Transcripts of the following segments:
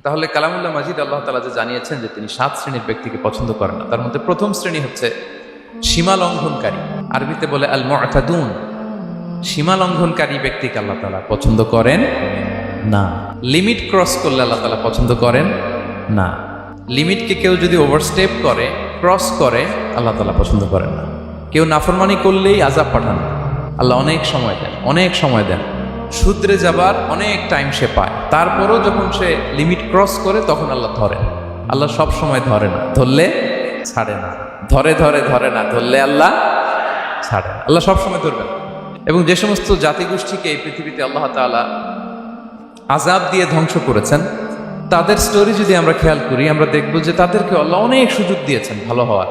তাহলে কালামুল্লাহ মাজিদ আল্লাহ তাআলা যে জানিয়েছেন যে তিনি 7 শ্রেণীর ব্যক্তিকে পছন্দ করেন না, তার মধ্যে প্রথম শ্রেণী হচ্ছে সীমা লঙ্ঘনকারী। আরবিতে বলে আল মুআতাদুন। সীমা লঙ্ঘনকারী ব্যক্তিকে আল্লাহ তাআলা পছন্দ করেন না। লিমিট ক্রস করলে আল্লাহ তাআলা পছন্দ করেন না। লিমিটকে কেউ যদি ওভারস্টেপ করে, ক্রস করে, আল্লাহ তাআলা পছন্দ করেন না। কেউ নাফরমানি করলেই আযাব পাঠান, আল্লাহ অনেক সময় দেন, অনেক সময় দেন। শুধরে যাবার অনেক টাইম সে পায়, তারপরও যখন সে লিমিট ক্রস করে তখন আল্লাহ ধরেন। আল্লাহ সব সময় ধরে না, ধরলে ছাড়ে না। ধরে ধরে ধরে না, ধরলে আল্লাহ ছাড়ে না। আল্লাহ সব সময় ধরবেন। এবং যে সমস্ত জাতিগোষ্ঠীকে এই পৃথিবীতে আল্লাহ তাআলা আযাব দিয়ে ধ্বংস করেছেন, তাদের স্টোরি যদি আমরা খেয়াল করি, আমরা দেখব যে তাদেরকে আল্লাহ অনেক সুযোগ দিয়েছেন ভালো হওয়ার,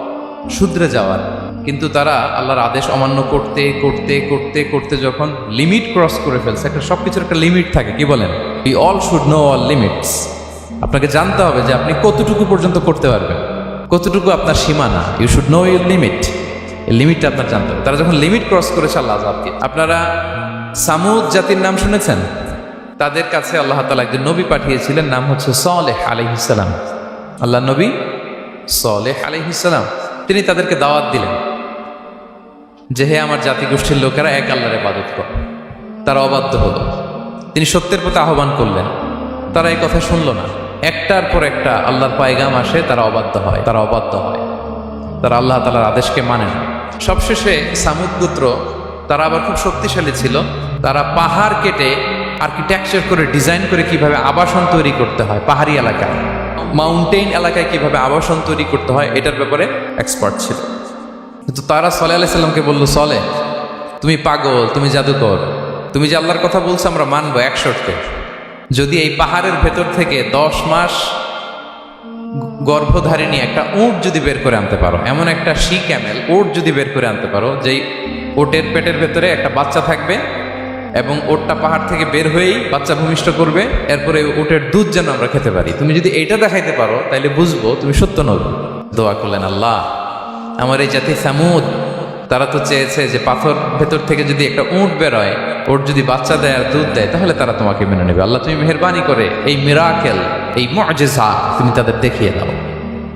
শুধরে যাওয়ার। কিন্তু তারা আল্লাহর আদেশ অমান্য করতে করতে করতে করতে যখন লিমিট ক্রস করে ফেলছে, একটা সবকিছুর একটা লিমিট থাকে, কি বলেন? We all should know all limits. আপনাকে জানতে হবে যে আপনি কতটুকু পর্যন্ত করতে পারবেন, কতটুকু আপনার সীমানা। You should know your limit. এই লিমিটটা আপনার জানতে হবে। তারা যখন লিমিট ক্রস করেছে আল্লাহ আযাব দিয়ে। আপনারা সামুদ জাতির নাম শুনেছেন? তাদের কাছে আল্লাহ তাআলা একজন নবী পাঠিয়েছিলেন, নাম হচ্ছে সালেহ আলাইহিস সালাম। আল্লাহ নবী সালেহ আলাইহিস সালাম, তিনি তাদেরকে দাওয়াত দিলেন যে হে আমার জাতিগোষ্ঠীর লোকেরা, এক আল্লাহর ইবাদত করো। তারা অবাধ্য হলো। তিনি সত্যের প্রতি আহ্বান করলেন, তারা এই কথা শুনল না। একটার পর একটা আল্লাহর পায়গাম আসে, তারা অবাধ্য হয়, তারা অবাধ্য হয়, তারা আল্লাহ তাআলার আদেশকে মানে না। সবশেষে সামুদ গোত্র, তারা আবার খুব শক্তিশালী ছিল। তারা পাহাড় কেটে আর্কিটেকচার করে, ডিজাইন করে কিভাবে আবাসন তৈরি করতে হয়, পাহাড়ি এলাকায়, মাউন্টেইন এলাকায় কিভাবে আবাসন তৈরি করতে হয়, এটার ব্যাপারে এক্সপার্ট ছিল। কিন্তু তারা সালেহ আলাইহিস সালামকে বলল, সালেহ তুমি পাগল, তুমি জাদুকর, তুমি যে আল্লাহর কথা বলছো আমরা মানবো 1 শর্তে। যদি এই পাহাড়ের ভেতর থেকে 10 মাস গর্ভধারিণী একটা উট যদি বের করে আনতে পারো, এমন একটা শি ক্যামেল উট যদি বের করে আনতে পারো, যেই ওটের পেটের ভেতরে একটা বাচ্চা থাকবে এবং ওটটা পাহাড় থেকে বের হয়েই বাচ্চা ভূমিষ্ঠ করবে, এরপরে ওটের দুধ যেন আমরা খেতে পারি, তুমি যদি এইটা দেখাইতে পারো তাইলে বুঝবো তুমি সত্য নবী। দোয়া করলেন, আল্লাহ আমার এই জাতি সামুদ, তারা তো চেয়েছে যে পাথর ভেতর থেকে যদি একটা উট বেরোয়, ওট যদি বাচ্চা দেয় আর দুধ দেয়, তাহলে তারা তোমাকে মেনে নেবে। আল্লাহ তুমি মেহেরবানি করে এই মিরাকেল, এই মুআজিজা তুমি তাদের দেখিয়ে দাও।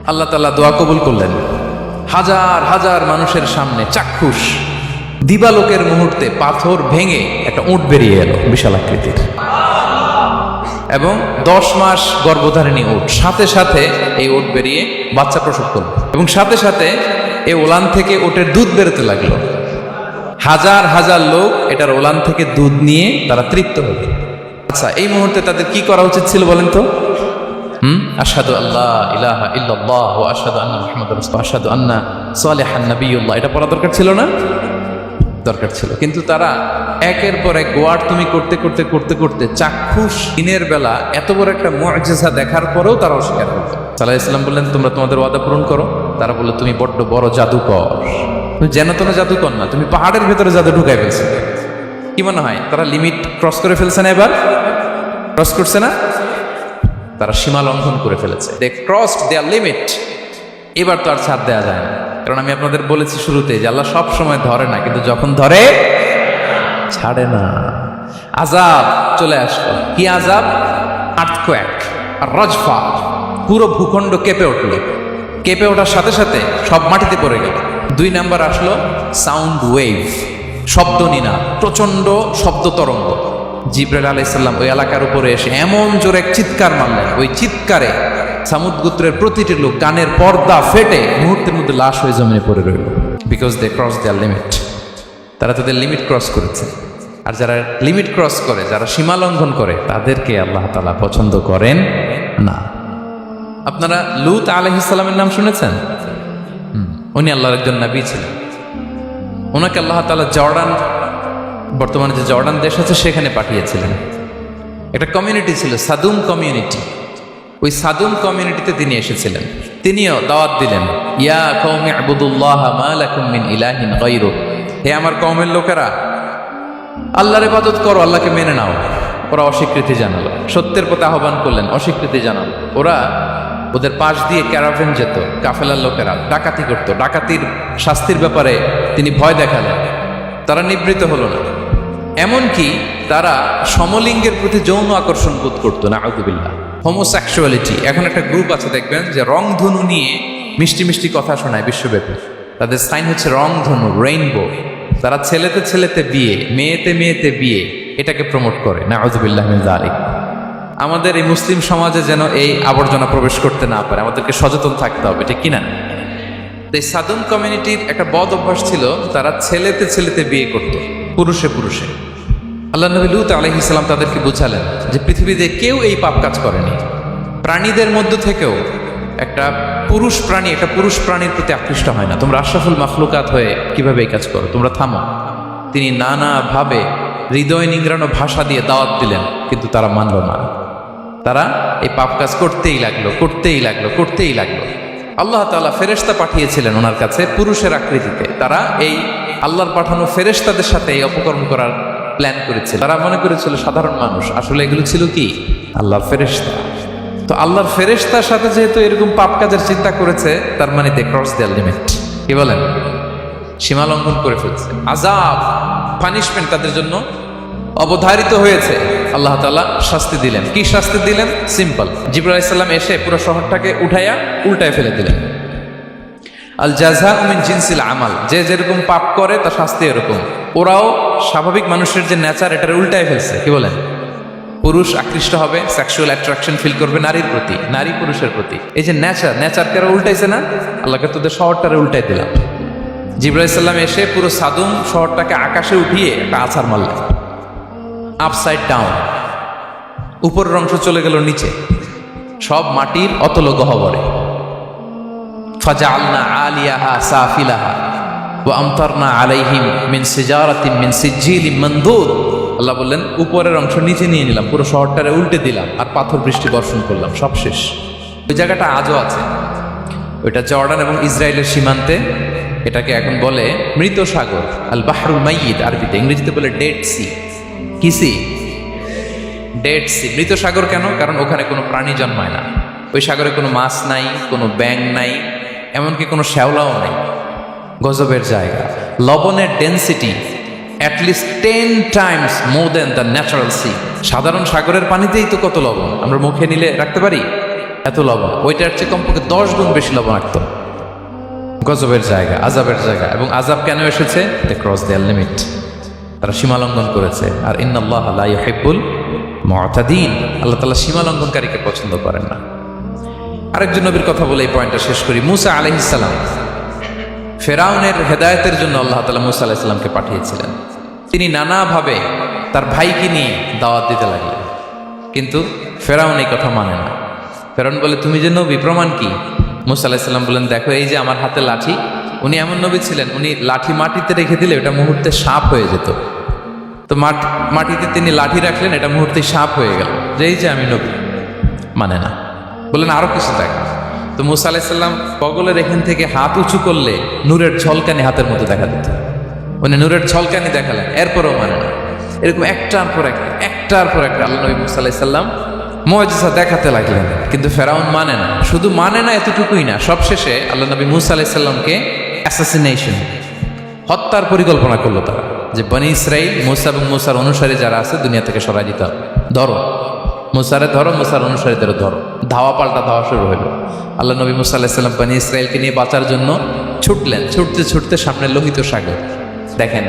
আল্লাহ তাআলা দোয়া কবুল করলেন। হাজার হাজার মানুষের সামনে চাক্ষুষ দিবালোকের মুহূর্তে পাথর ভেঙে একটা উট বেরিয়ে এলো বিশাল আকৃতির, এবং 10 মাস গর্ভধারিণী উট। সাথে সাথে এই উট বেরিয়ে বাচ্চা প্রসব করলো, এবং সাথে সাথে এই ওলান থেকে উটের দুধ বেরোতে লাগলো। হাজার হাজার লোক এটার ওলান থেকে দুধ নিয়ে তারা তৃপ্ত হলো। আচ্ছা, এই মুহূর্তে তাদের কি করা উচিত ছিল বলেন তো? আশহাদু আল্লা ইলাহা ইল্লাল্লাহ ওয়া আশহাদু আন্না মুহাম্মাদুর রাসূলুল্লাহ, আশহাদু আন্না সালিহান নাবিয়ুল্লাহ, এটা পড়া দরকার ছিল না? দরকার ছিল। কিন্তু তারা একের পর এক ওয়ার্ড তুমি করতে করতে করতে করতে চাক্ষুষ দিনের বেলা এত বড় একটা মুআজিজা দেখার পরেও তারা অস্বীকার করত। সাল্লাল্লাহু আলাইহি ওয়াসাল্লাম বললেন, তোমরা তোমাদের ওয়াদা পূরণ করো। তারা বলল, তুমি বড্ড বড় জাদুকর, তুমি যেন তেন জাদুকর না, তুমি পাহাড়ের ভেতরে জাদু ঢুকাই ফেলছো। কি মনে হয় তারা লিমিট ক্রস করে ফেলছে না? এবার ক্রস করছে না? তারা সীমা লঙ্ঘন করে ফেলেছে। দে ক্রসড দেয়ার লিমিট। এবার তো আর ছাড় দেওয়া যায় না। কারণ আমি আপনাদের বলেছি শুরুতে যে আল্লাহ সব সময় ধরে না, কিন্তু যখন ধরে ছাড়ে না। আযাব চলে আসলো। কি আযাব? আর্থকোয়েক আর রাজফা, পুরো ভূখণ্ড কেঁপে উঠল। কেঁপে ওঠার সাথে সাথে সব মাটিতে পড়ে গেল। 2 নাম্বার আসলো সাউন্ড ওয়েভ, শব্দ নিনা, প্রচন্ড শব্দ তরঙ্গ। জিবরাইল আলাইহিস সালাম ওই এলাকার উপরে এসে এমন জোরে এক চিৎকার মারলেন, ওই চিৎকারে সামুদ গোত্রের প্রতিটি লোক কানের পর্দা ফেটে মুহূর্তের মধ্যে লাশ হয়ে জমিনে পড়ে রইল। Because they cross their limit. তারা তাদের লিমিট ক্রস করেছে। আর যারা লিমিট ক্রস করে, যারা সীমা লঙ্ঘন করে, তাদেরকে আল্লাহ তাআলা পছন্দ করেন না। আপনারা লূত আলাইহিস সালামের নাম শুনেছেন? উনি আল্লাহর একজন নবী ছিলেন। ওনাকে আল্লাহ তাআলা জর্ডান, বর্তমানে যে জর্ডান দেশ আছে সেখানে পাঠিয়েছিলেন। একটা কমিউনিটি ছিল সাদুম কমিউনিটি। ওই সাদুম কমিউনিটিতে তিনি এসেছিলেন। তিনিও দাওয়াত দিলেন, ইয়া কওমি ইবুদুল্লাহ মা লাকুম মিন ইলাহিন গায়রু, হে আমার কওমের লোকেরা, আল্লাহর ইবাদত করো, আল্লাহকে মেনে নাও। ওরা অস্বীকৃতি জানালো। সত্যের প্রতি আহ্বান করলেন, অস্বীকৃতি জানালো। ওদের পাশ দিয়ে ক্যারাভেন যেত, কাফেলার লোকেরা ডাকাতি করতো। ডাকাতির শাস্তির ব্যাপারে তিনি ভয় দেখালেন। তারা নিবৃত্ত হলো না। এমনকি তারা সমলিঙ্গের প্রতি যৌন আকর্ষণ বোধ করতো, নাউযুবিল্লাহ। হোমোসেক্সুয়ালিটি। এখন একটা গ্রুপ আছে দেখবেন যে রংধনু নিয়ে মিষ্টি মিষ্টি কথা শোনায় বিশ্বব্যাপী। তাদের সাইন হচ্ছে রংধনু, রেইনবো। তারা ছেলেতে ছেলেতে বিয়ে, মেয়েতে মেয়েতে বিয়ে, এটাকে প্রমোট করে। নাউযুবিল্লাহ মিন যালিক। আমাদের এই মুসলিম সমাজে যেন এই আবর্জনা প্রবেশ করতে না পারে, আমাদেরকে সচেতন থাকতে হবে, ঠিক কিনা? এই সাদুম কমিউনিটির একটা বদ অভ্যাস ছিল, তারা ছেলেতে ছেলেতে বিয়ে করত, পুরুষে পুরুষে। আল্লাহ নবী লূত আলাইহিস সালাম তাদেরকে বুঝালেন যে পৃথিবীতে কেউ এই পাপ কাজ করেনি। প্রাণীদের মধ্য থেকেও একটা পুরুষ প্রাণীর প্রতি আকৃষ্ট হয় না। তোমরা আশরাফুল মাখলুকাত হয়ে কিভাবে এই কাজ করো? তোমরা থামো। তিনি নানাভাবে হৃদয় নিংড়ানো ভাষা দিয়ে দাওয়াত দিলেন, কিন্তু তারা মানল না। তারা এই পাপ কাজ করতেই লাগলো। আল্লাহ তাআলা ফেরেশতা পাঠিয়েছিলেন ওনার কাছে পুরুষের আকৃতিতে। তারা এই আল্লাহর পাঠানো ফেরেশতাদের সাথে এই অপকর্ম করার প্ল্যান করেছিল। তারা মনে করেছিল সাধারণ মানুষ, আসলে এগুলো ছিল কি আল্লাহর ফেরেশতা। তো আল্লাহর ফেরেশতার সাথে যেহেতু এরকম পাপ কাজের চিন্তা করেছে, তার মানে দে ক্রস দেয়ার লিমিট। কি বলেন? সীমা লঙ্ঘন করে ফেলছে। আযাব, পানিশমেন্ট তাদের জন্য অবধারিত হয়েছে। আল্লাহ তাআলা শাস্তি দিলেন। কি শাস্তি দিলেন? সিম্পল। জিবরাইল আলাইহিস সালাম এসে পুরো শহরটাকে উল্টায় ফেলে দিলেন। আল জাযাউ মিন জিনসিল আমাল, যে যেরকম পাপ করে তার শাস্তি এরকম। ওরাও স্বাভাবিক মানুষের যে নেচার, এটার উল্টায় ফেলছে। কি বলেন? পুরুষ আকৃষ্ট হবে, সেক্সুয়াল অ্যাট্রাকশন ফিল করবে নারীর প্রতি, নারী পুরুষের প্রতি। এই যে নেচারকে উল্টাইছে না, আল্লাহকে তোদের শহরটারে উল্টাই দিলাম। জিবরাইল আলাইহিস সালাম এসে পুরো সাদুম শহরটাকে আকাশে উঠিয়ে একটা আছাড় মারলেন, আপসাইড ডাউন। উপরের অংশ চলে গেল নিচে, সব মাটির অতল গহ্বরে। ফাজআলনা আলিয়াহা সাফিলাহা ওয়া আমতারনা আলাইহিম মিন সিজারাতিন মিন সিজিলিম মানদুদ। আল্লাহ বললেন উপরের অংশ নিচে নিয়ে নিলাম, পুরো শহরটারে উল্টে দিলাম, আর পাথর বৃষ্টি বর্ষণ করলাম, সব শেষ। ওই জায়গাটা আজও আছে, ওইটা জর্ডান এবং ইসরায়েলের সীমান্তে। এটাকে এখন বলে মৃত সাগর, আল বাহরুল মাইয়িত আরবিতে, ইংরেজিতে বলে ডেড সি। কি সি? Dead sea. মৃত সাগর কেন? কারণ ওখানে কোনো প্রাণী জন্মায় না। ওই সাগরে কোনো মাছ নাই, কোনো ব্যাঙ নাই, এমনকি কোনো শ্যাওলাও নাই। গজবের জায়গা। লবণের density at least 10 times more than the natural sea. সাধারণ সাগরের পানিতেই তো কত লবণ, আমরা মুখে নিলে রাখতে পারি এত লবণ। ওইটার চেয়ে কমপক্ষে 10 গুণ বেশি লবণাক্ত। গজবের জায়গা, আযাবের জায়গা। এবং আযাব কেন এসেছে? They cross their limit. তারা সীমা লঙ্ঘন করেছে। আর ইন্নাল্লাহা লা ইউহিব্বুল মু'তাদিন, আল্লাহ তাআলা সীমা লঙ্ঘনকারীকে পছন্দ করেন না। আরেকজন নবীর কথা বলে এই পয়েন্টটা শেষ করি। মূসা আলাইহিস সালাম, ফেরাউনের হেদায়েতের জন্য আল্লাহ তাআলা মূসা আলাইহিস সালামকে পাঠিয়েছিলেন। তিনি নানাভাবে তার ভাইকে নিয়ে দাওয়াত দিতে লাগলেন, কিন্তু ফেরাউন এই কথা মানে না। ফেরাউন বলে, তুমি যে নবী, প্রমাণ কি? মূসা আলাইহিস সালাম বলেন, দেখো এই যে আমার হাতে লাঠি। উনি এমন নবী ছিলেন, উনি লাঠি মাটিতে রেখে দিলে ওটা মুহূর্তে সাপ হয়ে যেত। তো মাটিতে তিনি লাঠি রাখলেন, এটা মুহূর্তে সাপ হয়ে গেল, যে এই যে আমি নবী। মানে না, বললেন আরো কিছু দেখ। তো মূসা আলাইহিস সালাম বগলের এখান থেকে হাত উঁচু করলে নূরের ঝলকানি হাতের মধ্যে দেখা দিত। উনি নূরের ঝলকানি দেখালেন, এরপরও মানে না। এরকম একটার পর একটা আল্লাহ নবী মূসা আলাইহিস সালাম মুআজিজা দেখাতে লাগলেন, কিন্তু ফেরাউন মানে না। শুধু মানে না এতটুকুই না, সবশেষে আল্লাহ নবী মূসা আলাইহিস সালামকে অ্যাসাসিনেশন, হত্যার পরিকল্পনা করলো তারা, যে বনি ইসরাইল, মূসা এবং মূসার অনুসারী যারা আছে দুনিয়া থেকে সরাই দিতে হবে। ধরো মূসারে, ধরো মূসার অনুসারীদেরও ধরো। ধাওয়া পাল্টা ধাওয়া শুরু হলো। আল্লাহ নবী মূসা আলাইহিস সালাম বনি ইসরাইলকে নিয়ে বাঁচার জন্য ছুটলেন। ছুটতে ছুটতে সামনে লোহিত সাগর। দেখেন,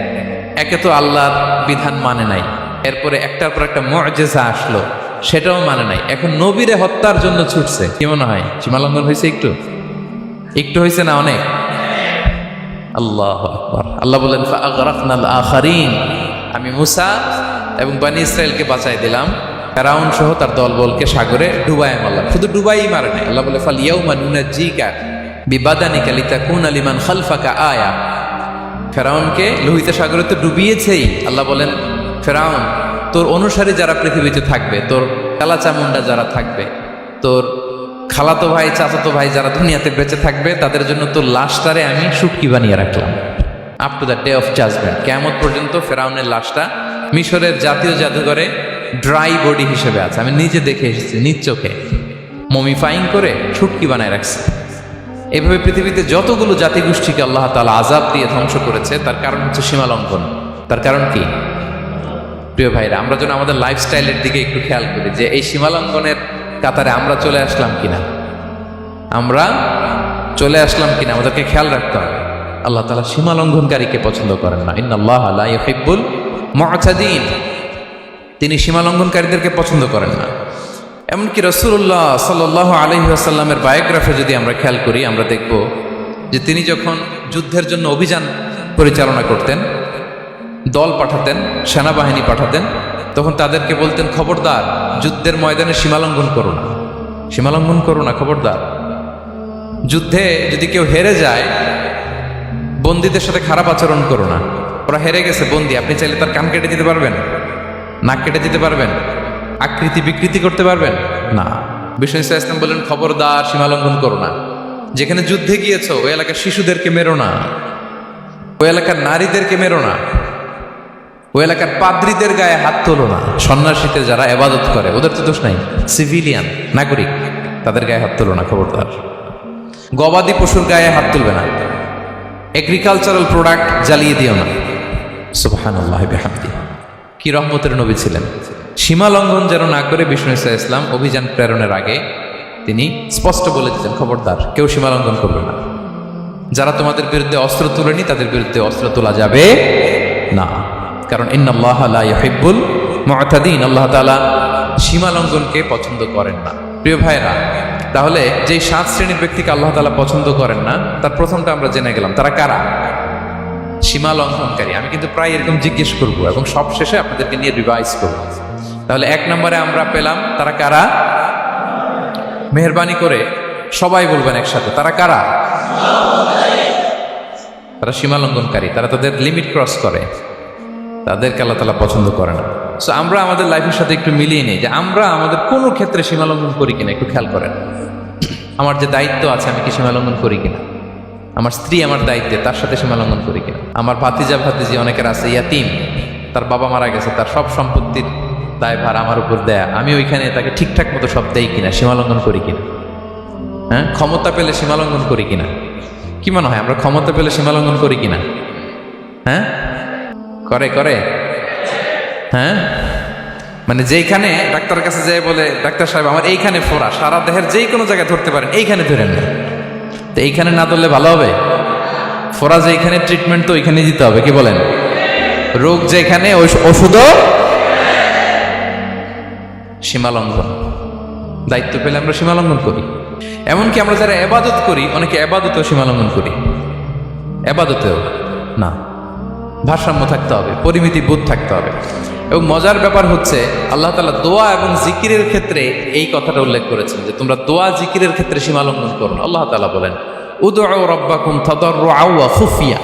একে তো আল্লাহর বিধান মানে নাই, এরপরে একটার পর একটা মুআজিজা আসলো, সেটাও মানে নাই। এখন নবীরে হত্যার জন্য ছুটছে। কি মনে হয় সীমালঙ্ঘন হয়েছে? একটু হয়েছে না? অনেক। আল্লাহু আকবার। আল্লাহ বলেন, ফাআগরাকনাল আখারিন, আমি মূসা এবং বনি ইসরাইলকে বাঁচাই দিলাম, ফেরাউন সহ তার দলবলকে সাগরে ডুবাই মারলাম। শুধু ডুবাই মারে নাই, আল্লাহ বলে, ফাল ইয়াউমা নুনাজ্জিকা বিবাদানিকা লিতাকুনা লিমান খালফাকা আয়া। ফেরাউনকে লোহিত সাগরে তো ডুবিয়েছেই। আল্লাহ বলেন, ফেরাউন, তোর অনুসারী যারা পৃথিবীতে থাকবে, তোর কালা চামুন্ডা যারা থাকবে, তোর খালাতো ভাই, চাচাতো ভাই যারা দুনিয়াতে বেঁচে থাকবে, তাদের জন্য তোর লাশটারে আমি শুটকি বানিয়ে রাখলাম up to the day of judgement. কিয়ামত পর্যন্ত ফেরাউনের লাশটা মিশরের জাতীয় জাদুঘরে ড্রাই বডি হিসেবে আছে। আমি নিজে দেখে এসেছি, নিজ চোখে মমিফাইং করে শুটকি বানায় রাখছে। এভাবে পৃথিবীতে যতগুলো জাতিগোষ্ঠীকে আল্লাহ তাআলা আযাব দিয়ে ধ্বংস করেছে, তার কারণ হচ্ছে সীমালঙ্ঘন। তার কারণ কি? প্রিয় ভাইরা, আমরা যেন আমাদের লাইফস্টাইলের দিকে একটু খেয়াল করি, যে এই সীমালঙ্ঘনের কাতারে আমরা চলে আসলাম কিনা, আমরা চলে আসলাম কিনা আমাদেরকে খেয়াল রাখতে হবে। আল্লাহ তাআলা সীমা লঙ্ঘনকারীকে পছন্দ করেন না। ইন্নাল্লাহা লা ইউহিব্বুল মু'তাদিন, তিনি সীমা লঙ্ঘনকারীদেরকে পছন্দ করেন না। এমনকি রাসূলুল্লাহ সাল্লাল্লাহু আলাইহি ওয়াসাল্লামের বায়োগ্রাফি যদি আমরা খেয়াল করি, আমরা দেখব যে তিনি যখন যুদ্ধের জন্য অভিযান পরিচালনা করতেন, দল পাঠাতেন, সেনাবাহিনী পাঠাতেন, তখন তাদেরকে বলতেন, খবরদার যুদ্ধের ময়দানে সীমালঙ্ঘন করো না, সীমালঙ্ঘন করো না, খবরদার। যুদ্ধে যদি কেউ হেরে যায়, বন্দীদের সাথে খারাপ আচরণ করো না। ওরা হেরে গেছে বন্দী, আপনি চাইলে তার কান কেটে দিতে পারবেন, নাক কেটে দিতে পারবেন, আকৃতি বিকৃতি করতে পারবেন না। বিষ্ণু ইসলাম বললেন, খবরদার সীমালঙ্ঘন করো না। যেখানে যুদ্ধে গিয়েছো ওই এলাকার শিশুদেরকে মেরো না, ওই এলাকার নারীদেরকে মেরো না, ওই এলাকার পাদ্রীদের গায়ে হাত তোলো না। সন্ন্যাসীতে যারা ইবাদত করে ওদের তো দোষ নাই, সিভিলিয়ান নাগরিক, তাদের গায়ে হাত তোলো না, খবরদার। গবাদি পশুর গায়ে হাত তুলবে না, এগ্রিকালচারাল প্রোডাক্ট জ্বালিয়ে দিও না। সুবহানাল্লাহি বিহামদি, কি রহমতের নবী ছিলেন। সীমা লঙ্ঘন যেন না করে বিষ্ণু ইসলাম অভিযান প্রেরণের আগে তিনি স্পষ্ট বলে দিতেন, খবরদার কেউ সীমা লঙ্ঘন করবে না। যারা তোমাদের বিরুদ্ধে অস্ত্র তুলেনি তাদের বিরুদ্ধে অস্ত্র তোলা যাবে না, কারণ ইন্নাল্লাহা লা ইউহিব্বুল মু'তাদিন, আল্লাহ তাআলা সীমা লঙ্ঘনকে পছন্দ করেন না। প্রিয় ভাইরা, তাহলে যেই 7 শ্রেণীর ব্যক্তিকে আল্লাহ তাআলা পছন্দ করেন না, তার প্রথমটা আমরা জেনে গেলাম, তারা কারা? সীমা লঙ্ঘনকারী। আমি কিন্তু প্রায় এরকম জিজ্ঞেস করবো এবং সব শেষে আপনাদেরকে নিয়ে রিভাইজ করবো। তাহলে 1 নম্বরে আমরা পেলাম তারা কারা? মেহেরবানি করে সবাই বলবেন একসাথে, তারা কারা? তারা সীমা লঙ্ঘনকারী, তারা তাদের লিমিট ক্রস করে, তাদেরকে আল্লাহ তাআলা পছন্দ করে না। সো আমরা আমাদের লাইফের সাথে একটু মিলিয়ে নিই যে আমরা আমাদের কোনো ক্ষেত্রে সীমা লঙ্ঘন করি কিনা একটু খেয়াল করেন। আমার যে দায়িত্ব আছে আমি কি সীমা লঙ্ঘন করি কিনা? আমার স্ত্রী আমার দায়িত্বে, তার সাথে সীমা লঙ্ঘন করি কিনা? আমার ভাতিজা ভাতিজি অনেকের আছে ইয়াতিম, তার বাবা মারা গেছে, তার সব সম্পত্তির দায়ভার আমার উপর দেয়া, আমি ওইখানে তাকে ঠিকঠাক মতো সব দেই কিনা, সীমা লঙ্ঘন করি কিনা? হ্যাঁ, ক্ষমতা পেলে সীমা লঙ্ঘন করি কিনা? কি মনে হয় আমরা ক্ষমতা পেলে সীমা লঙ্ঘন করি কিনা? হ্যাঁ, করে করে হ্যাঁ, মানে যেইখানে ডাক্তারের কাছে যেয়ে বলে, ডাক্তার সাহেব আমার এইখানে ফোড়া, সারা দেহের যেই কোনো জায়গায় ধরতে পারেন, এইখানে ধরেন না, তো এইখানে না ধরলে ভালো হবে? ফোড়া যেইখানে, ট্রিটমেন্ট তো ওইখানে দিতে হবে, কি বলেন? রোগ যেখানে ওষুধও সীমালঙ্ঘন। দায়িত্ব পেলে আমরা সীমালঙ্ঘন করি। এমনকি আমরা যারা ইবাদত করি, অনেকে ইবাদতেও সীমালঙ্ঘন করি, ইবাদতেও না। ভারসাম্য থাকতে হবে, পরিমিতি বোধ থাকতে হবে। এবং মজার ব্যাপার হচ্ছে আল্লাহ তাআলা দোয়া এবং জিকিরের ক্ষেত্রে এই কথাটা উল্লেখ করেছেন যে তোমরা দোয়া জিকিরের ক্ষেত্রে সীমালঙ্ঘন করো না। আল্লাহ তাআলা বলেন, উদউ রাব্বাকুম তাদাররুআ ওয়া খুফিয়া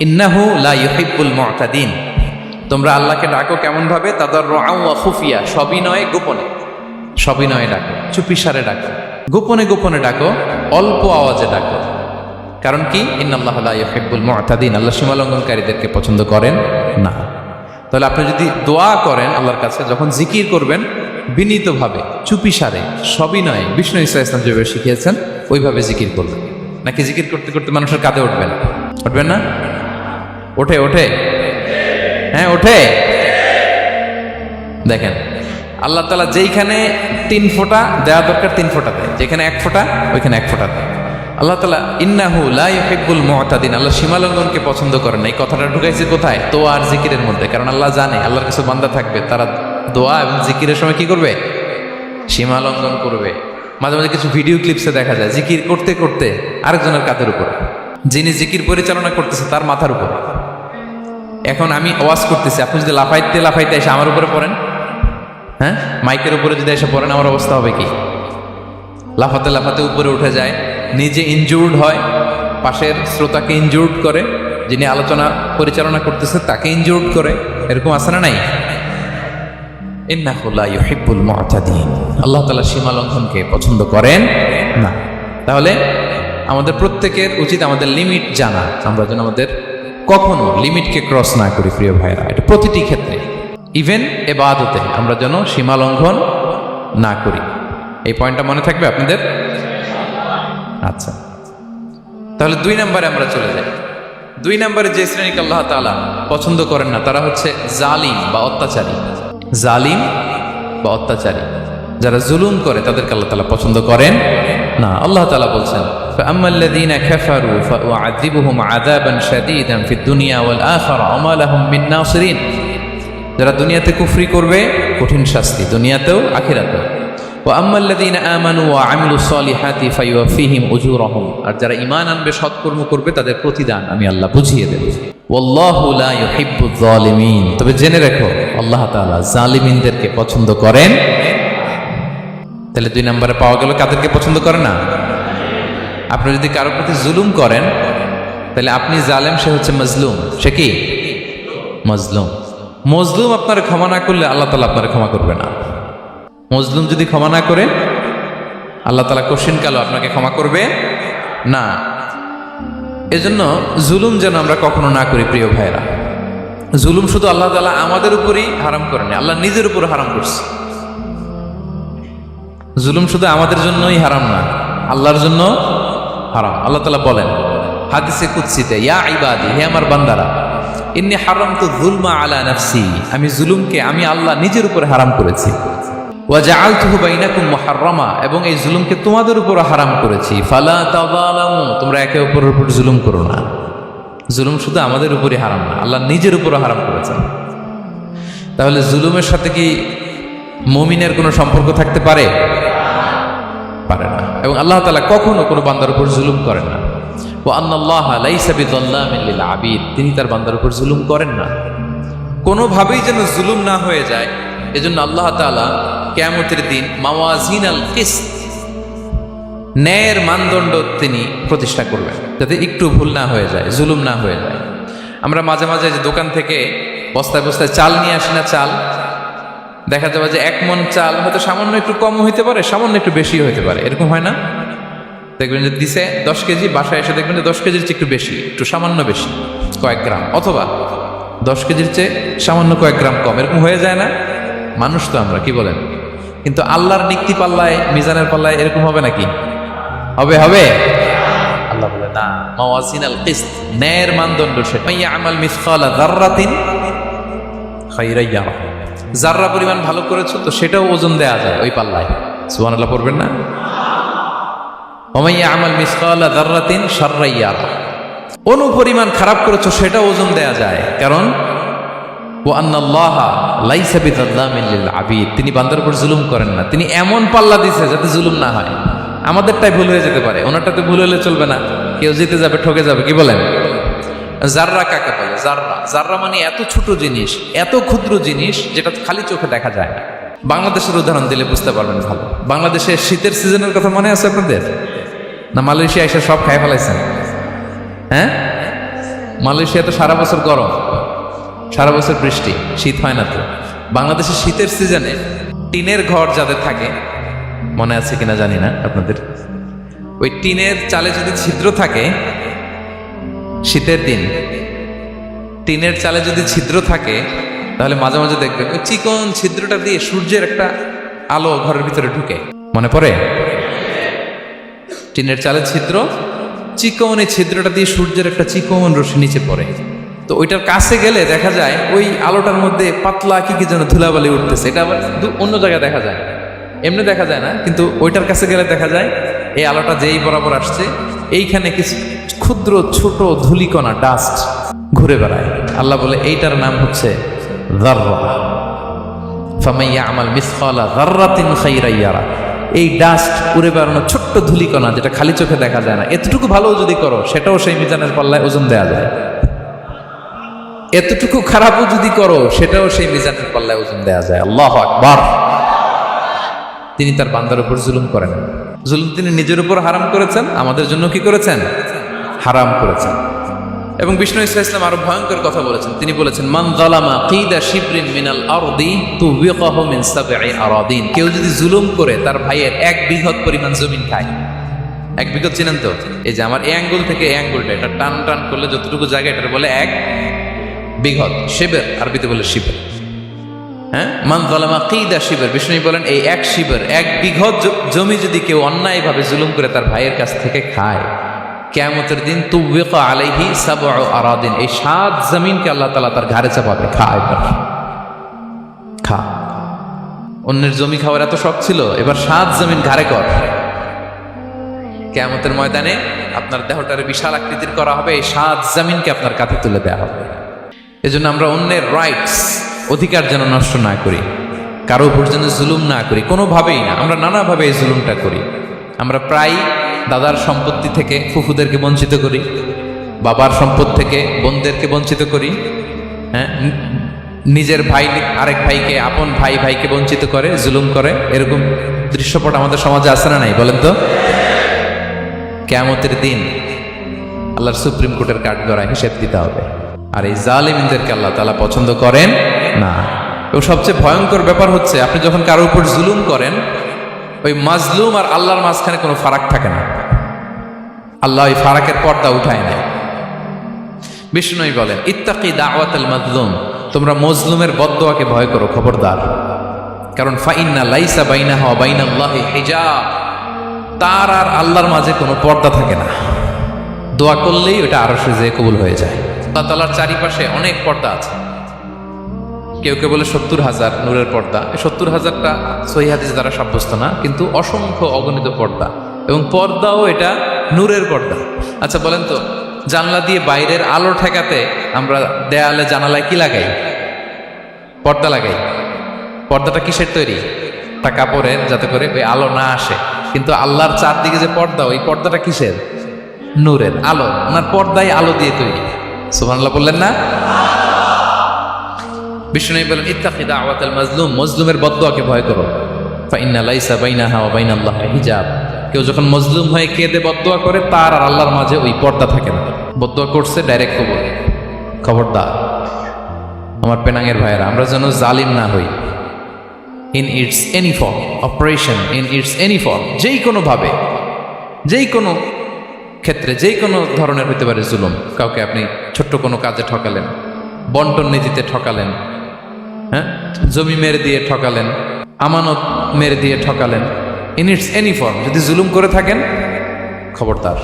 ইন্নাহু লা ইউহিব্বুল মু'তাদিন। তোমরা আল্লাহকে ডাকো কেমন ভাবে? তাদাররুআ ওয়া খুফিয়া, সবিনয়ে গোপনে, সবিনয়ে ডাকো, চুপিসারে ডাকো, গোপনে গোপনে ডাকো, অল্প আওয়াজে ডাকো। কারণ কি? ইন্নাল্লাহা লা ইউহিব্বুল মু'তাদিন, আল্লাহ সীমালঙ্ঘনকারীদেরকে পছন্দ করেন না। তাহলে আপনি যদি দোয়া করেন আল্লাহর কাছে, যখন জিকির করবেন বিনীতভাবে, চুপিসারে, সবিনয়ে, বিষ্ণু ইসলাম যেভাবে শিখিয়েছেন ওইভাবে জিকির করবেন। নাকি জিকির করতে করতে মানুষের কাঁধে উঠবেন? উঠবেন না? ওঠে ওঠে, হ্যাঁ ওঠে। দেখেন আল্লাহ তাআলা যেইখানে 3 ফোঁটা দেওয়া দরকার 3 ফোঁটা দেয়, যেখানে 1 ফোঁটা ওইখানে 1 ফোঁটা দেয়। আল্লাহ তাআলা ইন্নাহু লা ইউহিব্বুল মু'তাদিন, আল্লাহ সীমালঙ্ঘনকে পছন্দ করেন না। এই কথাটা ঢুকাইছে কোথায়? দোয়া আর জিকিরের মধ্যে। কারণ আল্লাহ জানে আল্লাহর কাছে বান্দা থাকবে, তারা দোয়া এবং জিকিরের সময় কি করবে? সীমালঙ্ঘন করবে। মাঝে মাঝে কিছু ভিডিও ক্লিপসে দেখা যায় জিকির করতে করতে আরেকজনের কাঁধের উপরে, যিনি জিকির পরিচালনা করতেছে তার মাথার উপরে। এখন আমি ওয়াজ করতেছি, আপনি যদি লাফাইতে লাফাইতে এসে আমার উপরে পড়েন, হ্যাঁ, মাইকের উপরে যদি এসে পড়েন, আমার অবস্থা হবে কি? লাফাতে লাফাতে উপরে উঠে যায়, নিজে ইনজুর্ড হয়, পাশের শ্রোতাকে ইনজুর্ড করে, যিনি আলোচনা পরিচালনা করতেছে তাকে ইনজুর্ড করে। এরকম আছে না নাই? ইন্নাহু লা ইউহিব্বুল মু'তাদিন, আল্লাহ তাআলা সীমালঙ্ঘনকে পছন্দ করেন না। তাহলে আমাদের প্রত্যেকের উচিত আমাদের লিমিট জানা, আমরা যেন আমাদের কখনো লিমিটকে ক্রস না করি। প্রিয় ভাইরা, এটা প্রতিটি ক্ষেত্রে, ইভেন ইবাদতে আমরা যেন সীমালঙ্ঘন না করি। এই পয়েন্টটা মনে থাকবে আপনাদের? আচ্ছা, তাহলে 2 নম্বরে আমরা চলে যাই। 2 নম্বরে যে শ্রেণীকে আল্লাহ তাআলা পছন্দ করেন না তারা হচ্ছে জালিম বা অত্যাচারী। জালিম বা অত্যাচারী। যারা জুলুম করে তাদেরকে আল্লাহ তাআলা পছন্দ করেন না। আল্লাহ তাআলা বলছেন فأما الذين كفروا فأعذبهم عذابا شديدا في الدنيا والآخرة وما لهم من ناصرين। যারা দুনিয়াতে কুফরি করবে কঠিন শাস্তি দুনিয়াতেও আখিরাতেও। وأما الذين آمنوا وعملوا الصالحات فيوفيهم أجورهم। আর যারা ঈমান আনবে সৎকর্ম করবে তাদের প্রতিদান আমি আল্লাহ বুঝিয়ে দেব। والله لا يحب الظالمين। তবে জেনে রাখো আল্লাহ তাআলা জালিমিনদেরকে পছন্দ করেন। তাহলে 2 নম্বরে পাওয়া গেল কাদেরকে পছন্দ করে না। আপনি যদি কারোর প্রতি জুলুম করেন তাহলে আপনি জালেম, সে হচ্ছে মজলুম। সে কি মজলুম। মজলুম আপনার ক্ষমা না করলে আল্লাহ তাআলা আপনার ক্ষমা করবে না। মজলুম যদি ক্ষমা না করে আল্লাহ তাআলা কঠিন কালো আপনাকে ক্ষমা করবে না। এজন্য জুলুম যেন আমরা কখনো না করি প্রিয় ভাইরা। জুলুম শুধু আল্লাহ তাআলা আমাদের উপরই হারাম করেনি, আল্লাহ নিজের উপর হারাম করছে। জুলুম শুধু আমাদের জন্যই হারাম না, আল্লাহর জন্য হারাম। আল্লাহ তাআলা বলেন হাদিসে কুদসিতে, ইয়া ইবাদি, হে আমার বান্দারা, ইন্নী হারামতু যুলমা আলা নাফসি, আমি জুলুমকে আমি আল্লাহ নিজের উপর হারাম করেছি। ওয়া জাআলতুহু বাইনাকুম মুহাররামা, এবং এই জুলুমকে তোমাদের উপর হারাম করেছি। ফালা তাযালামু, তোমরা একে অপরের উপর জুলুম করো না। জুলুম শুধু আমাদের উপরই হারাম না, আল্লাহ নিজের উপর হারাম করেছেন। তাহলে জুলুমের সাথে কি মুমিনের কোনো সম্পর্ক থাকতে পারে? পারে না। এবং আল্লাহ তাআলা কখনো কোনো বান্দার উপর জুলুম করেন না। ওয়া আন্নাল্লাহা লাইসা বিযাল্লামিন লিল আবিদ, তিনি তার বান্দার উপর জুলুম করেন না। কোনোভাবেই যেন জুলুম না হয়ে যায়, এজন্য আল্লাহ তাআলা কিয়ামতের দিন মাওয়াজিনাল কিসত, ন্যায়ের মানদণ্ড তিনি প্রতিষ্ঠা করবেন, যাতে একটু ভুল না হয়ে যায়, জুলুম না হয়ে যায়। আমরা মাঝে মাঝে যে দোকান থেকে বস্তায় বস্তায় চাল নিয়ে আসি না, চাল দেখা যাবে যে 1 মণ চাল হয়তো সামান্য একটু কম হইতে পারে, সামান্য একটু বেশি হইতে পারে, এরকম হয় না? দেখবেন যে দিছে 10 কেজি, বাসায় এসে দেখবেন যে 10 কেজির চেয়ে একটু বেশি, একটু সামান্য বেশি কয়েক গ্রাম, অথবা 10 কেজির চেয়ে সামান্য কয়েক গ্রাম কম, এরকম হয়ে যায় না? মানুষ তো আমরা, কি বলেন? কিন্তু আল্লাহর নিক্তি পাল্লায়, মিজানের পাল্লায় এরকম হবে নাকি? হবে হবে? আল্লাহ বলে না, মাওয়াজিনাল কিসত, ন্যায়ের মানদণ্ড সেটা। ইয়ামাল মিসকালা যাররাতিন খাইরান ইয়ারা, যাররা পরিমাণ ভালো করেছো তো সেটাও ওজন দেয়া যায় ওই পাল্লায়। সুবহানাল্লাহ পড়বেন না? ওয়া ইয়ামাল মিসকালা যাররাতিন শাররান ইয়ারা, অনুপরিমাণ খারাপ করেছো সেটাও ওজন দেয়া যায়। কারণ ওয়া আন্নাল্লাহা লাইসা বিযাল্লামিন লিল আবিদ, তিনি বান্দার উপর জুলুম করেন না। তিনি এমন পাল্লা দিয়েছে যাতে জুলুম না হয়। আমাদেরটাই ভুল হয়ে যেতে পারে, ওনারটাতে ভুল হলে চলবে না, কেউ জিতে যাবে, ঠকে যাবে, কি বলেন? জাররা কাকে বলে? জাররা, জাররা মানে এত ছোট জিনিস, এত ক্ষুদ্র জিনিস যেটা খালি চোখে দেখা যায় না। বাংলাদেশের উদাহরণ দিলে বুঝতে পারবেন ভালো। বাংলাদেশের শীতের সিজনের কথা মনে আছে আপনাদের? না মালয়েশিয়া এসে সব খাই ফেলাইছেন? হ্যাঁ, মালয়েশিয়া তো সারা বছর গরম, সারা বছর বৃষ্টি, শীত হয় না। তো বাংলাদেশের শীতের সিজনে টিনের ঘর যাদের থাকে, মনে আছে কিনা জানি না আপনাদের, ওই টিনের চালে যদি ছিদ্র থাকে, শীতের দিন টিনের চালে যদি ছিদ্র থাকে, তাহলে মাঝে মাঝে দেখবেন ওই চিকন ছিদ্রটা দিয়ে সূর্যের একটা আলো ঘরের ভিতরে ঢুকে। মনে পড়ে? টিনের চালের ছিদ্র, চিকন এই ছিদ্রটা দিয়ে সূর্যের একটা চিকন রশ্মি নিচে পড়ে। তো ওইটার কাছে গেলে দেখা যায় ওই আলোটার মধ্যে পাতলা কি কি যেন ধুলাবালি উঠতেছে। এটা আবার অন্য জায়গায় দেখা যায়, এমনি দেখা যায় না, কিন্তু ওইটার কাছে গেলে দেখা যায় এই আলোটা যেই বরাবর আসছে, এইখানে কিছু ক্ষুদ্র ছোট ধূলিকণা, ডাস্ট ঘুরে বেড়ায়। আল্লাহ বলে এইটার নাম হচ্ছে যাররা। ফামান ইয়ামাল মিসকালা যাররাতিন খাইরান ইয়ারা, এই ডাস্ট উড়ে বেড়ানো ছোট্ট ধূলিকণা যেটা খালি চোখে দেখা যায় না, এতটুকু ভালো যদি করো সেটাও সেই মিজানের পাল্লায় ওজন দেয়া যায়। এতটুকু খারাপও যদি করো সেটাও সেই মিজানের পাল্লায় ওজন দেয়া যায়। আল্লাহু আকবার। তিনি তার বান্দার উপর জুলুম করেন। জুলুম তিনি নিজের উপর হারাম করেছেন, আমাদের জন্য কি করেছেন? হারাম করেছেন। এবং বিষ্ণু ইসলাম আরো ভয়ঙ্কর কথা বলেছেন। তিনি বলেছেন, মান যালামা কিদা শিবরিন মিনাল আরদি তুবিকাহু মিন সাবঈ আরাদিন, কেউ যদি জুলুম করে তার ভাইয়ের 1 বিঘত পরিমাণ জমিন খায়। 1 বিঘত চিনেন তো? এই যে আমার এই আঙ্গুল থেকে এই আঙ্গুলটা, এটা টান টান করলে যতটুকু জায়গা, এটা বলে 1 বিঘত। শিবের আরবিতে বলে শিবের। হ্যাঁ, মান যালামা কিদা শিবর, বিষ্ণু বলেন এই 1 শিবর, 1 বিঘত জমি যদি কেউ অন্যায়ভাবে জুলুম করে তার ভাইয়ের কাছ থেকে খায়, কিয়ামতের দিন তুবিকা আলাইহি সাবউ আরাদিন, এই 7 জমিনকে আল্লাহ তাআলা তার ঘাড়ে চাপাবে। খা এবার, খা। অন্যের জমি খাওয়ার এত শখ ছিল, এবার 7 জমিন ঘাড়ে কর। কিয়ামতের ময়দানে আপনার দেহটারে বিশাল আকৃতির করা হবে, এই 7 জমিনকে আপনার কাঁধে তুলে দেওয়া হবে। এজন্য আমরা অন্যের রাইটস, অধিকার যেন নষ্ট না করি, কারো উপর যেন জুলুম না করি, কোনোভাবেই না। আমরা নানাভাবে এই জুলুমটা করি। আমরা প্রায় দাদার সম্পত্তি থেকে ফুফুদেরকে বঞ্চিত করি, বাবার সম্পদ থেকে বোনদেরকে বঞ্চিত করি, হ্যাঁ, নিজের ভাই আরেক ভাইকে, আপন ভাই ভাইকে বঞ্চিত করে, জুলুম করে। এরকম দৃশ্যপট আমাদের সমাজে আছে না নাই বলেন তো? কিয়ামতের দিন আল্লাহর সুপ্রিম কোর্টের কাঠগড়ায় হিসেব দিতে হবে। আর এই জালিমদেরকে আল্লাহ তাআলা পছন্দ করেন না। এবং সবচেয়ে ভয়ঙ্কর ব্যাপার হচ্ছে, আপনি যখন কারোর উপর জুলুম করেন, ওই মাজলুম আর আল্লাহর মাঝখানে কোনো ফারাক থাকে না। আল্লাহ ওই ফারাকের পর্দা উঠায় নেয়। বিষ্ণু বলেন, ইত্তাকি দাওয়াতাল মাজলুম, তোমরা মজলুমের বদদোয়াকে ভয় করো, খবরদার। কারণ ফাইন্না লাইসা বাইনাহা ওয়া বাইনাল্লাহি হিজাব, তার আর আল্লাহর মাঝে কোনো পর্দা থাকে না। দোয়া করলেই ওটা আরশে যেয়ে কবুল হয়ে যায়। আল্লাহ তাআলার চারিপাশে অনেক পর্দা আছে। কেউ কেউ বলে 70,000 নূরের পর্দা। এই 70,000টা সহিহ হাদিস দ্বারা সাব্যস্ত না, কিন্তু অসংখ্য অগণিত পর্দা, এবং পর্দাও এটা নূরের পর্দা। আচ্ছা বলেন তো, জানলা দিয়ে বাইরের আলো ঠেকাতে আমরা দেয়ালে জানালায় কি লাগাই? পর্দা লাগাই। পর্দাটা কিসের তৈরি? তা কাপড়ের, যাতে করে ওই আলো না আসে। কিন্তু আল্লাহর চারদিকে যে পর্দা, ওই পর্দাটা কিসের? নূরের আলো। ওনার পর্দায় আলো দিয়ে তৈরি। সুবহানাল্লাহ বললেন না? বিষ্ণু বলেন, ইত্তাকি দাওয়াতাল মাজলুম, মজলুমের বদদোয়াকে ভয় করো। ফাইন্না লাইসা বাইনাহা ওয়া বাইনাল্লাহি হিজাব, কেউ যখন মজলুম হয়ে কেঁদে বদদোয়া করে, তার আর আল্লাহর মাঝে ওই পর্দা থাকে না। বদদোয়া করছে, ডাইরেক্ট কবুল। খবরদার আমার পেনাঙের ভাইয়েরা, আমরা যেন জালিম না হই। In it's any form, operation in it's any form, যেই কোনো ভাবে, যেই কোনো ক্ষেত্রে, যেই কোনো ধরনের হতে পারে জুলুম। কাউকে আপনি ছোট্ট কোনো কাজে ঠকালেন, বন্টন নীতিতে ঠকালেন, হ্যাঁ, জমি মেরে দিয়ে ঠকালেন, আমানত মেরে দিয়ে ঠকালেন, ইন ইটস এনি ফর্ম যদি জুলুম করে থাকেন, খবরদার।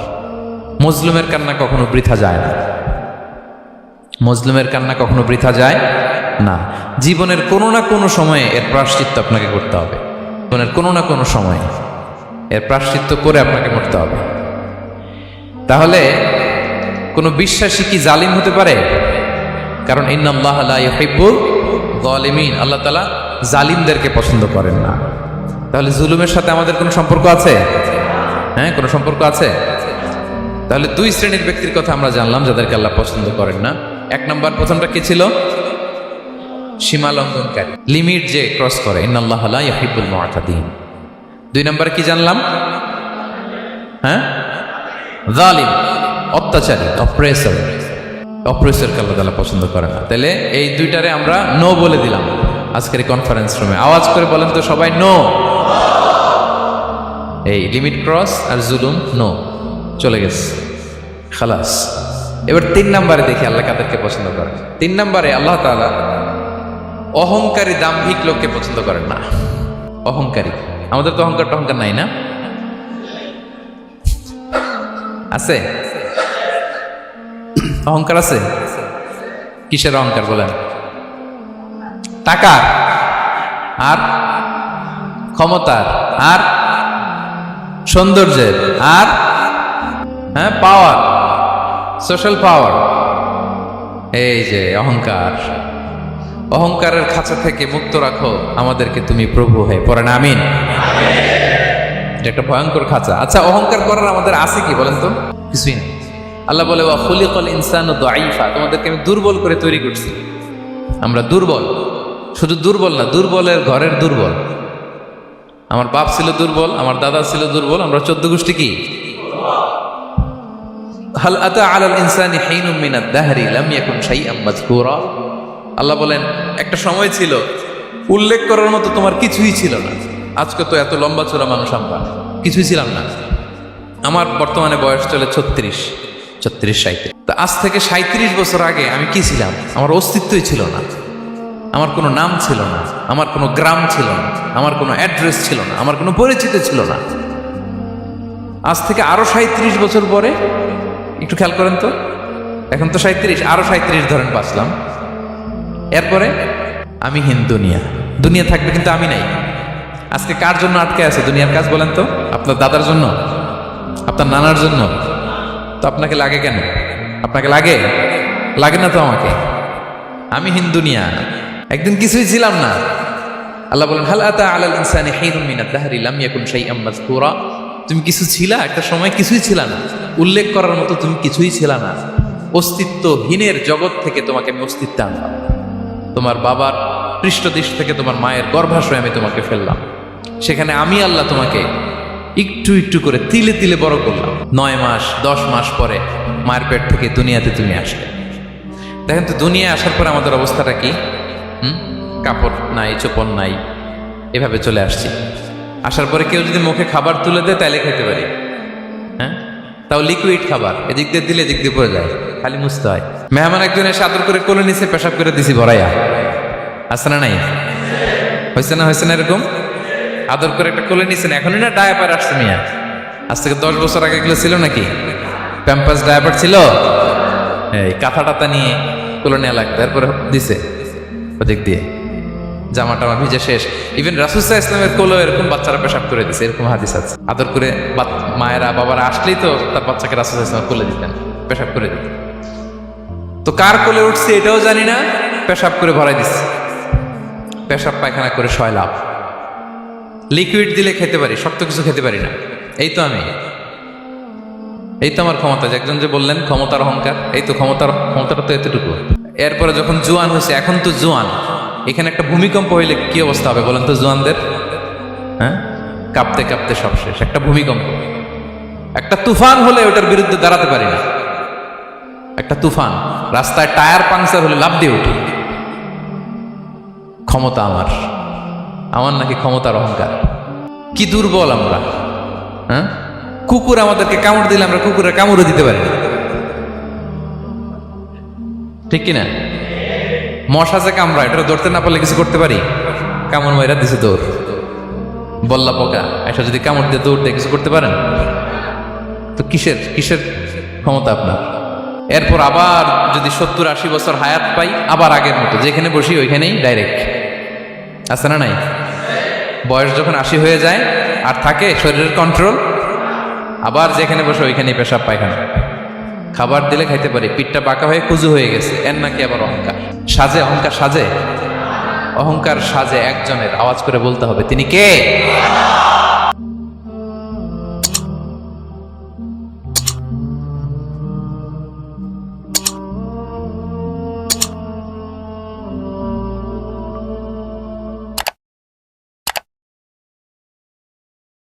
মজলুমের কান্না কখনো বৃথা যায় না। মজলুমের কান্না কখনো বৃথা যায় না। জীবনের কোনো না কোনো সময়ে এর প্রায়শ্চিত্ত আপনাকে করতে হবে। জীবনের কোনো না কোনো সময়ে এর প্রায়শ্চিত্ত করে আপনাকে মরতে হবে। তাহলে কোনো বিশ্বাসী কি জালিম হতে পারে? কারণ ইন্নাল্লাহা লা ইউহিব্বুল যালিমিন, আল্লাহ তাআলা জালিমদেরকে পছন্দ করেন না। তাহলে জুলুমের সাথে আমাদের কোনো সম্পর্ক আছে? হ্যাঁ, কোনো সম্পর্ক আছে। তাহলে 2 শ্রেণীর ব্যক্তির কথা আমরা জানলাম যাদেরকে আল্লাহ পছন্দ করেন না। 1 নম্বর, প্রথমটা কি ছিল? সীমা লঙ্ঘনকারী, লিমিট যে ক্রস করে, ইন্নাল্লাহা লা ইউহিব্বুল মুআতাদিন। 2 নম্বরে কি জানলাম? হ্যাঁ, জালিম, অত্যাচারী, অপ্রেসর। অপ্রেসরকে আল্লাহ তাআলা পছন্দ করে না। তাহলে এই 2টারে আমরা নো বলে দিলাম আজকের এই কনফারেন্স রুমে। আওয়াজ করে বলেন তো সবাই, নো। এই লিমিট ক্রস আর জুলুম, নো, চলে গেছে, খালাস। এবার 3 নম্বরে দেখি আল্লাহ কাদেরকে পছন্দ করেন। 3 নম্বরে আল্লাহ তাআলা অহংকারী, দাম্ভিক লোককে পছন্দ করেন না। অহংকারী, আমাদের তো অহংকার নাই না? আছে? অহংকার আছে? কিসের অহংকার বলেন? টাকা আর ক্ষমতার আর সৌন্দর্যের আর, হ্যাঁ, পাওয়ার, সোশ্যাল পাওয়ার। এই যে অহংকার, অহংকারের খাঁচা থেকে মুক্ত রাখো আমাদেরকে তুমি প্রভু হয়ে। পড়েন আমিন। এটা একটা ভয়ঙ্কর খাঁচা। আচ্ছা, অহংকার করার আমাদের আছে কি বলেন তো? কিছুই না। আল্লাহ বলে, ওয়া খুলিকাল ইনসানু দাঈফা, তোমাদেরকে আমি দুর্বল করে তৈরি করছি। আমরা দুর্বল, শুধু দুর্বল না, দুর্বলের ঘরের দুর্বল। আমার বাপ ছিল দুর্বল, আমার দাদা ছিল দুর্বল, আমরা 14 গোষ্ঠী কি? হাল আতা আলাল ইনসানি হিনুম মিনাদ দাহরি লাম ইয়াকুন শাইআম মাযকুরা। আল্লাহ বলেন, একটা সময় ছিল উল্লেখ করার মতো তোমার কিছুই ছিল না। আজকে তো এত লম্বা চড়া মানুষ আমরা, কিছুই ছিলাম না। আমার বর্তমানে বয়স চলে 36, 37। তা আজ থেকে 37 বছর আগে আমি কি ছিলাম? আমার অস্তিত্বই ছিল না। আমার কোনো নাম ছিল না, আমার কোনো গ্রাম ছিল না, আমার কোনো অ্যাড্রেস ছিল না, আমার কোনো পরিচিত ছিল না। আজ থেকে আরো 37 বছর পরে একটু খেয়াল করেন তো, এখন তো 37, আরো 37 ধরেন বাঁচলাম। এরপরে আমি দুনিয়া থাকবে, কিন্তু আমি নাই। আজকে কার জন্য আটকে আছে দুনিয়ার কাজ বলেন তো? আপনার দাদার জন্য, আপনার নানার জন্য? তো আপনাকে লাগে কেন? আপনাকে লাগে? লাগে না তো আমাকে। আমি হিন্দুনিয়া, একদিন কিছুই ছিলাম না। আল্লাহ বলেন হাল আতা আলাল ইনসানি হিনুম মিনাদ দাহরি লাম ইয়াকুন শাইআম মাযকুরা। তুমি কিছু ছিলা, একটা সময় কিছুই ছিলা না, উল্লেখ করার মতো তুমি কিছুই ছিলা না। অস্তিত্বহীনের জগৎ থেকে তোমাকে আমি অস্তিত্ব আনলাম। তোমার বাবার পৃষ্ঠদেশ থেকে তোমার মায়ের গর্ভাশয়ে আমি তোমাকে ফেললাম। সেখানে আমি আল্লাহ তোমাকে একটু একটু করে তিলে তিলে বড় করলাম। 9 মাস 10 মাস পরে মায়ের পেট থেকে দুনিয়াতে তুমি আসলে। দেখেন তো দুনিয়ায় আসার পরে আমাদের অবস্থাটা কি? কাপড় নাই, চোপড় নাই, এভাবে চলে আসছি। আসার পরে কেউ যদি মুখে খাবার তুলে দেয় তাহলে খেতে পারি, হ্যাঁ, তাও লিকুইড খাবার, এদিক দিয়ে দিলে এদিক দিয়ে পড়ে যায়, খালি মুছতে হয়। মেহমান একজন এসে আদর করে কোলে নিচে পেশাব করে দিছি ভরাইয়া, আছে না নাই? হয়েছে না, হয়েছে না এরকম? আদর করে একটা কোলে নিছেন, এখনই না ডায়াপার আসছে মিয়া। আজ থেকে 10 বছর আগে এগুলো ছিল নাকি? প্যাম্পাস ডায়াপার ছিল, এই কাঁথা টাতা নিয়ে কোলে নেওয়া লাগতো, তারপরে দিছে ওদিক দিয়ে জামা টামা ভিজে শেষ। ইভেন রাসূল সাল্লাল্লাহু আলাইহি ওয়াসাল্লামের কোলেও এরকম বাচ্চারা পেশাব করে দিছে, এরকম হাদিস আছে। আদর করে মায়েরা বাবারা আসলেই তো তার বাচ্চাকে রাসূল সাল্লাল্লাহু আলাইহি ওয়াসাল্লাম কোলে দিতেন, পেশাব করে দিতেন। তো কার কোলে উঠছে এটাও জানি না, পেশাব করে ভরাই দিচ্ছে। পেশাব পায়খানা করে শয়লাভ। লিকুইড দিলে খেতে পারি, শক্ত কিছু খেতে পারি না। এই তো আমি, এই তো আমার ক্ষমতা। একজন যে বললেন ক্ষমতার অহংকার, এই তো ক্ষমতাটা তো এতটুকু। এরপরে যখন জোয়ান হয়েছে, এখন তো জোয়ান, এখানে একটা ভূমিকম্প হইলে কি অবস্থা হবে বলেন তো জোয়ানদের? হ্যাঁ, কাঁপতে কাঁপতে সব শেষ। একটা ভূমিকম্প, একটা তুফান হলে ওটার বিরুদ্ধে দাঁড়াতে পারি না। একটা তুফান, রাস্তায় টায়ার পাংচার হলে লাফ দিয়ে উঠি। ক্ষমতা আমার, আমার নাকি ক্ষমতার অহংকার। কি দুর্বল আমরা, হ্যাঁ? কুকুর আমাদেরকে কামড় দিলে আমরা কুকুরের কামড়ও দিতে পারি না, ঠিক কিনা? মশা যে কামড়ায়, এটা ধরতে না পারলে কিছু করতে পারি? কামড় মাইরা দিছে দৌড়। বল্লা পোকা এটা যদি কামড় দিয়ে দৌড় দিয়ে কিছু করতে পারেন? তো কিসের কিসের ক্ষমতা আপনার? এরপর আবার যদি 70-80 বছর হায়াত পাই, আবার আগের মতো যেখানে বসি ওইখানেই ডাইরেক্ট, আছে না নাই? বয়স যখন 80 হয়ে যায় আর থাকে শরীরের কন্ট্রোল, আবার যেখানে বসে ওইখানেই পেশাব পায়খানা। খাবার দিলে খাইতে পারি, পিঠটা বাঁকা হয়ে কুজু হয়ে গেছে, এর নাকি আবার অহংকার। সাজে অহংকার, সাজে অহংকার, সাজে একজনের। আওয়াজ করে বলতে হবে তিনি কে?